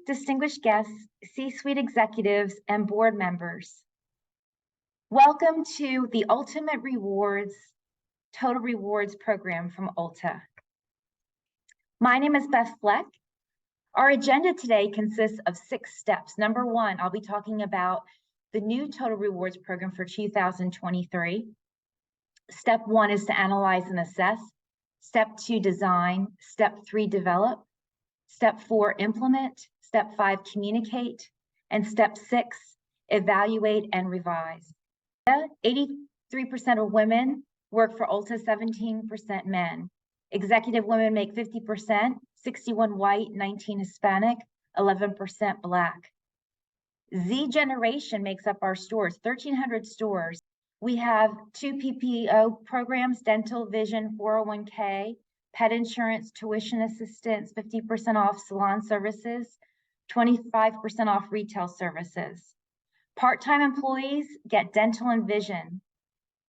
distinguished guests, C-suite executives, and board members. Welcome to the Ultimate Rewards, Total Rewards program from Ulta. My name is Beth Fleck. Our agenda today consists of 6 steps. Number 1, I'll be talking about the new Total Rewards program for 2023. Step 1 is to analyze and assess. Step 2, design. Step 3, develop. Step 4, implement. Step 5, communicate. And step 6, evaluate and revise. 83% of women work for Ulta, 17% men. Executive women make 50%, 61 white, 19 Hispanic, 11% Black. Z generation makes up our stores, 1,300 stores. We have 2 PPO programs, dental, vision, 401k, pet insurance, tuition assistance, 50% off salon services, 25% off retail services. Part-time employees get dental and vision.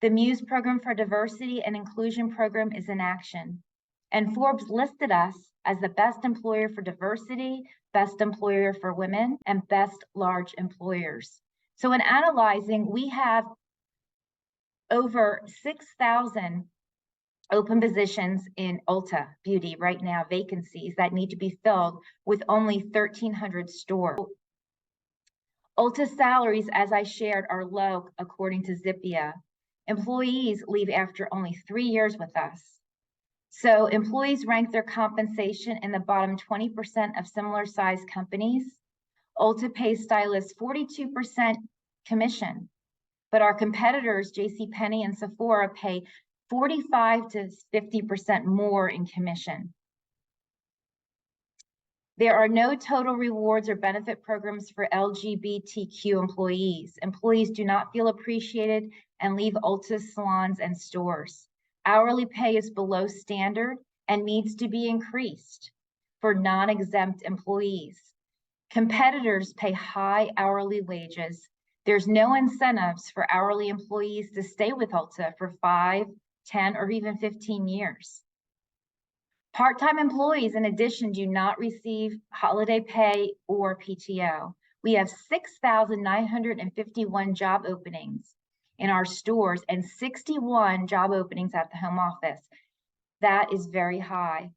The Muse program for diversity and inclusion program is in action. And Forbes listed us as the best employer for diversity, best employer for women, and best large employers. So in analyzing, we have over 6,000 open positions in Ulta Beauty right now, vacancies that need to be filled with only 1,300 stores. Ulta salaries, as I shared, are low according to Zippia. Employees leave after only 3 years with us. So employees rank their compensation in the bottom 20% of similar sized companies. Ulta pays stylists 42% commission, but our competitors, JCPenney and Sephora, pay 45 to 50% more in commission. There are no total rewards or benefit programs for LGBTQ employees. Employees do not feel appreciated and leave Ulta salons and stores. Hourly pay is below standard and needs to be increased for non-exempt employees. Competitors pay high hourly wages. There's no incentives for hourly employees to stay with Ulta for 5, 10, or even 15 years. Part-time employees, in addition, do not receive holiday pay or PTO. We have 6,951 job openings in our stores and 61 job openings at the home office. That is very high.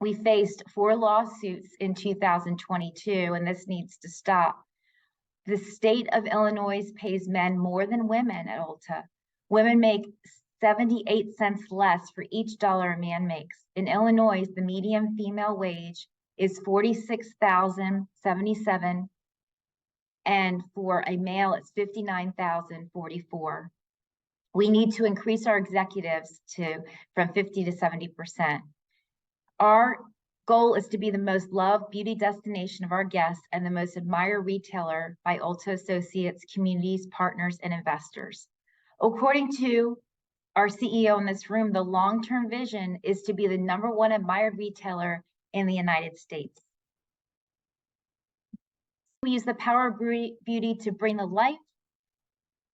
We faced 4 lawsuits in 2022, and this needs to stop. The state of Illinois pays men more than women at Ulta. Women make 78 cents less for each dollar a man makes. In Illinois, the median female wage is $46,077, and for a male, it's $59,044. We need to increase our executives from 50 to 70%. Our goal is to be the most loved beauty destination of our guests and the most admired retailer by Ulta associates, communities, partners, and investors. According to our CEO in this room, the long-term vision is to be the #1 admired retailer in the United States. We use the power of beauty to bring to life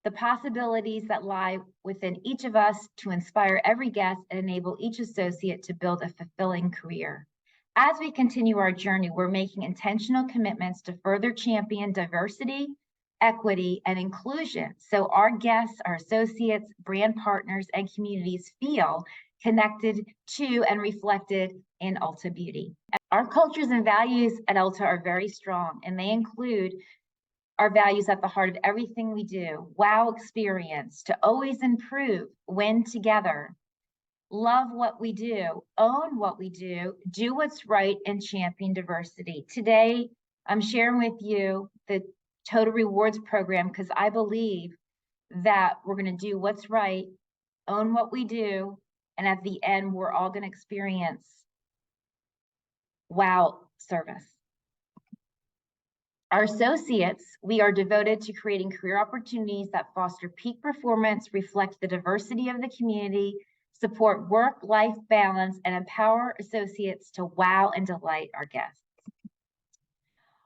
the possibilities that lie within each of us to inspire every guest and enable each associate to build a fulfilling career. As we continue our journey, we're making intentional commitments to further champion diversity, equity, and inclusion so our guests, our associates, brand partners, and communities feel connected to and reflected in Ulta Beauty. Our cultures and values at Ulta are very strong, and they include our values at the heart of everything we do. Wow experience, to always improve, win together, love what we do, own what we do what's right, and champion diversity. Today, I'm sharing with you the Total Rewards program because I believe that we're going to do what's right, own what we do, and at the end, we're all going to experience wow service. Our associates, we are devoted to creating career opportunities that foster peak performance, reflect the diversity of the community, support work-life balance, and empower associates to wow and delight our guests.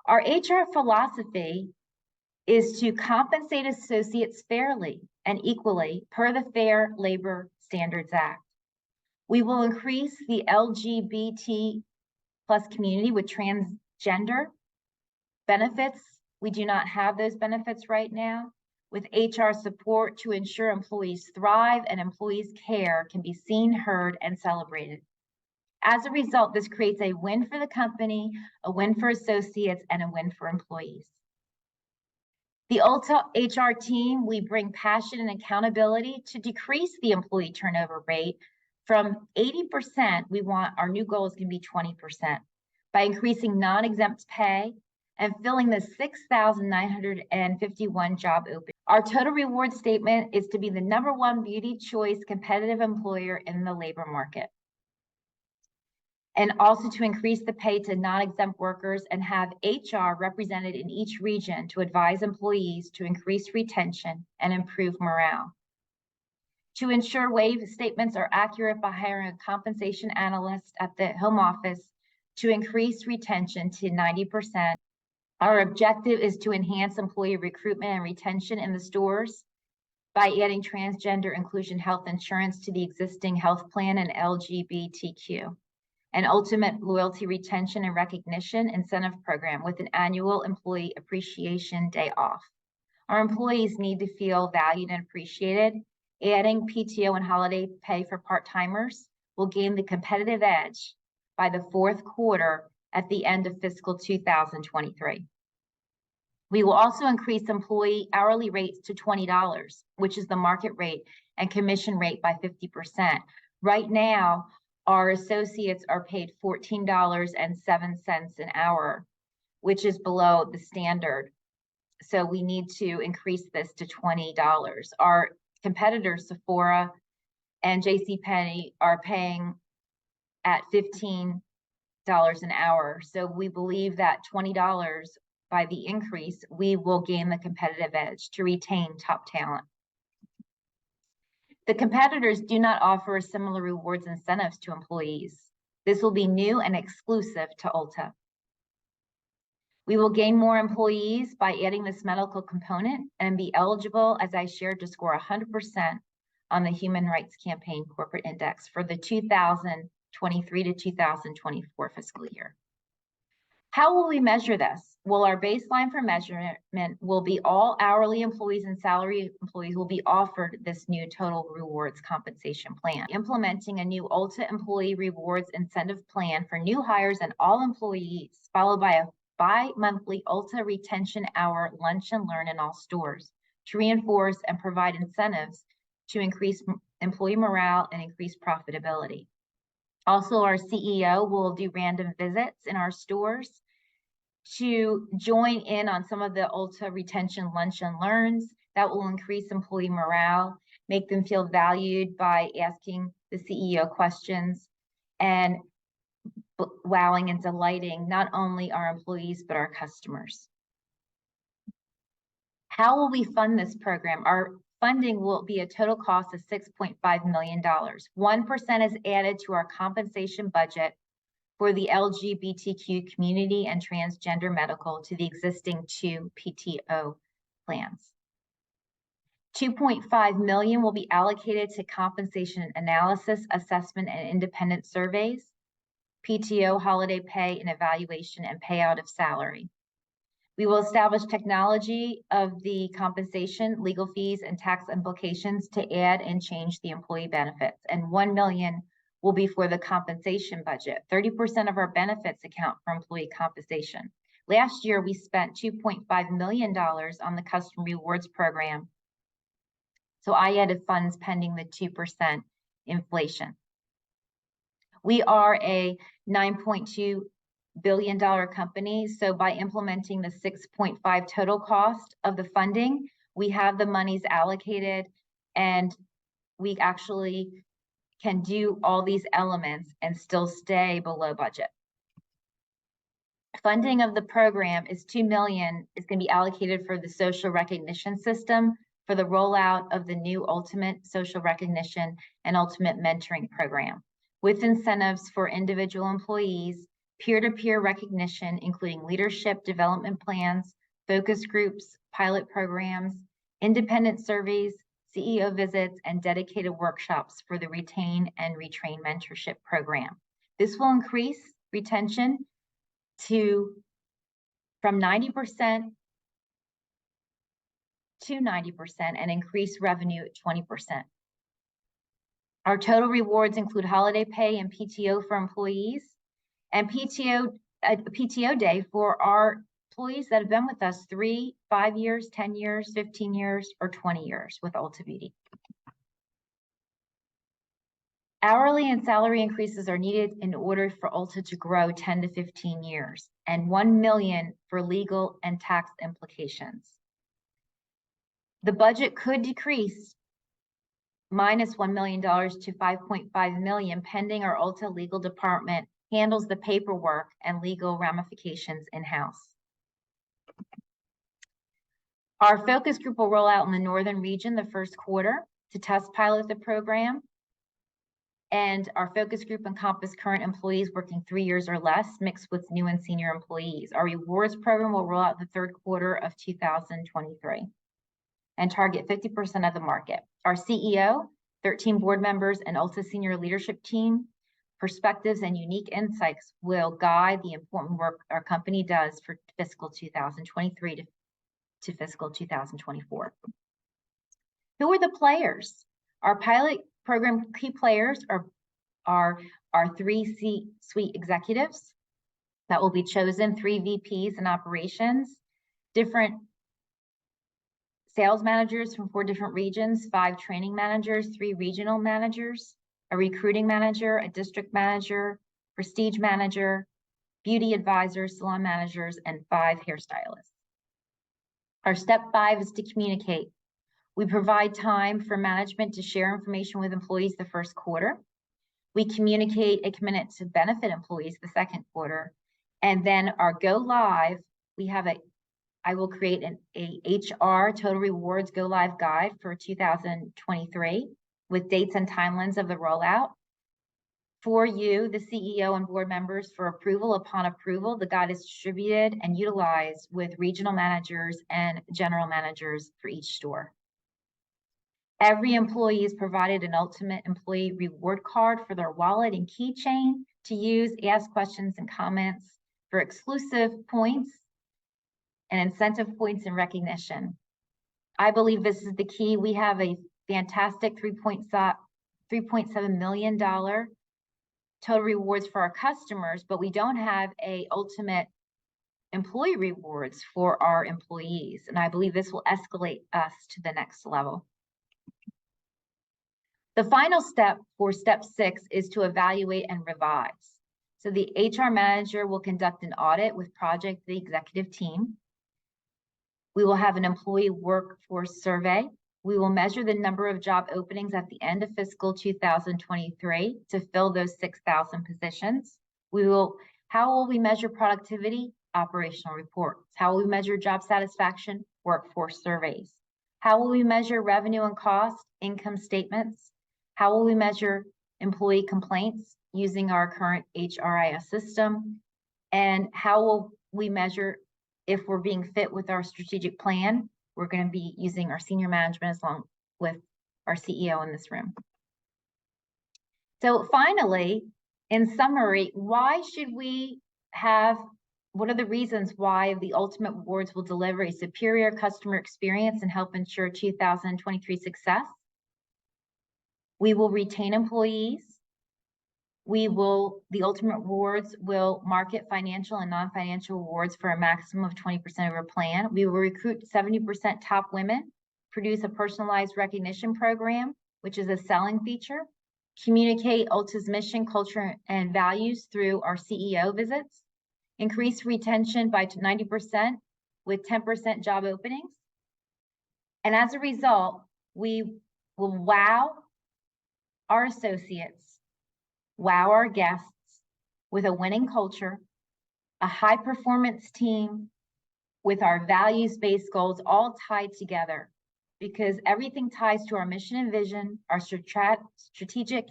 Our HR philosophy is to compensate associates fairly and equally per the Fair Labor Standards Act. We will increase the LGBT plus community with transgender Benefits, we do not have those benefits right now. With HR support to ensure employees thrive and employees' care can be seen, heard, and celebrated. As a result, this creates a win for the company, a win for associates, and a win for employees. The Ulta HR team, we bring passion and accountability to decrease the employee turnover rate from 80%. Our new goal is going to be 20% by increasing non-exempt pay and filling the 6,951 job openings. Our total reward statement is to be the #1 beauty choice competitive employer in the labor market. And also to increase the pay to non-exempt workers and have HR represented in each region to advise employees to increase retention and improve morale. To ensure wage statements are accurate by hiring a compensation analyst at the home office to increase retention to 90%. Our objective is to enhance employee recruitment and retention in the stores by adding transgender inclusion health insurance to the existing health plan and LGBTQ. An ultimate loyalty retention and recognition incentive program with an annual employee appreciation day off. Our employees need to feel valued and appreciated. Adding PTO and holiday pay for part-timers will gain the competitive edge by the fourth quarter at the end of fiscal 2023. We will also increase employee hourly rates to $20, which is the market rate, and commission rate by 50%. Right now, our associates are paid $14.07 an hour, which is below the standard. So we need to increase this to $20. Our competitors, Sephora and JCPenney, are paying at $15 an hour. So we believe that $20 by the increase, we will gain the competitive edge to retain top talent. The competitors do not offer similar rewards incentives to employees. This will be new and exclusive to Ulta. We will gain more employees by adding this medical component and be eligible, as I shared, to score 100% on the Human Rights Campaign Corporate Index for the 2023 to 2024 fiscal year. How will we measure this? Well, our baseline for measurement will be all hourly employees and salary employees will be offered this new total rewards compensation plan. Implementing a new Ulta employee rewards incentive plan for new hires and all employees, followed by a bi-monthly Ulta retention hour lunch and learn in all stores to reinforce and provide incentives to increase employee morale and increase profitability. Also, our CEO will do random visits in our stores to join in on some of the Ulta retention lunch and learns that will increase employee morale, make them feel valued by asking the CEO questions, and wowing and delighting not only our employees, but our customers. How will we fund this program? Our funding will be a total cost of $6.5 million. 1% is added to our compensation budget for the LGBTQ community and transgender medical to the existing 2 PTO plans. $2.5 million will be allocated to compensation analysis, assessment, and independent surveys, PTO, holiday pay, and evaluation and payout of salary. We will establish technology of the compensation, legal fees, and tax implications to add and change the employee benefits. And $1 million will be for the compensation budget. 30% of our benefits account for employee compensation. Last year, we spent $2.5 million on the customer rewards program. So I added funds pending the 2% inflation. We are a $9.2 billion company. So by implementing the 6.5 total cost of the funding, we have the monies allocated, and we actually can do all these elements and still stay below budget. Funding of the program is $2 million is going to be allocated for the social recognition system for the rollout of the new ultimate social recognition and ultimate mentoring program, with incentives for individual employees, peer-to-peer recognition, including leadership development plans, focus groups, pilot programs, independent surveys, CEO visits, and dedicated workshops for the retain and retrain mentorship program. This will increase retention to from 90% to 90% and increase revenue at 20%. Our total rewards include holiday pay and PTO for employees, and PTO day for our employees that have been with us 3, 5 years, 10 years, 15 years, or 20 years with Ulta Beauty. Hourly and salary increases are needed in order for Ulta to grow 10 to 15 years, and $1 million for legal and tax implications. The budget could decrease minus $1 million to $5.5 million, pending our Ulta legal department handles the paperwork and legal ramifications in-house. Our focus group will roll out in the northern region the first quarter to test pilot the program. And our focus group encompasses current employees working 3 years or less, mixed with new and senior employees. Our rewards program will roll out in the third quarter of 2023 and target 50% of the market. Our CEO, 13 board members, and Ulta senior leadership team perspectives and unique insights will guide the important work our company does for fiscal 2023 to fiscal 2024. Who are the players? Our pilot program key players are our 3 C-suite executives that will be chosen, 3 VPs in operations, different sales managers from 4 different regions, 5 training managers, 3 regional managers, a recruiting manager, a district manager, prestige manager, beauty advisors, salon managers, and 5 hairstylists. Our step 5 is to communicate. We provide time for management to share information with employees the first quarter. We communicate a commitment to benefit employees the second quarter. And then our go live, I will create a HR total rewards go live guide for 2023 with dates and timelines of the rollout. For you, the CEO and board members, for approval. Upon approval, the guide is distributed and utilized with regional managers and general managers for each store. Every employee is provided an ultimate employee reward card for their wallet and keychain to use, ask questions and comments for exclusive points and incentive points and recognition. I believe this is the key. We have a fantastic $3.7 million total rewards for our customers, but we don't have a ultimate employee rewards for our employees. And I believe this will escalate us to the next level. The final step for step 6 is to evaluate and revise. So the HR manager will conduct an audit with the executive team. We will have an employee workforce survey. We will measure the number of job openings at the end of fiscal 2023 to fill those 6,000 positions. How will we measure productivity? Operational reports. How will we measure job satisfaction? Workforce surveys. How will we measure revenue and cost? Income statements. How will we measure employee complaints using our current HRIS system? And how will we measure if we're being fit with our strategic plan? We're going to be using our senior management along with our CEO in this room. So finally, in summary, what are the reasons why the Ultimate Rewards will deliver a superior customer experience and help ensure 2023 success? We will retain employees. The Ultimate Rewards will market financial and non-financial rewards for a maximum of 20% of our plan. We will recruit 70% top women, produce a personalized recognition program, which is a selling feature, communicate Ulta's mission, culture, and values through our CEO visits, increase retention by 90% with 10% job openings. And as a result, we will wow our associates, wow our guests with a winning culture, a high performance team with our values-based goals all tied together, because everything ties to our mission and vision, our strategic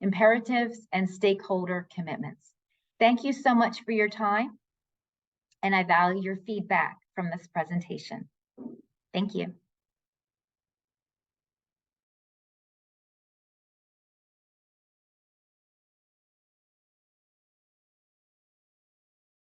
imperatives and stakeholder commitments. Thank you so much for your time, and I value your feedback from this presentation. Thank you.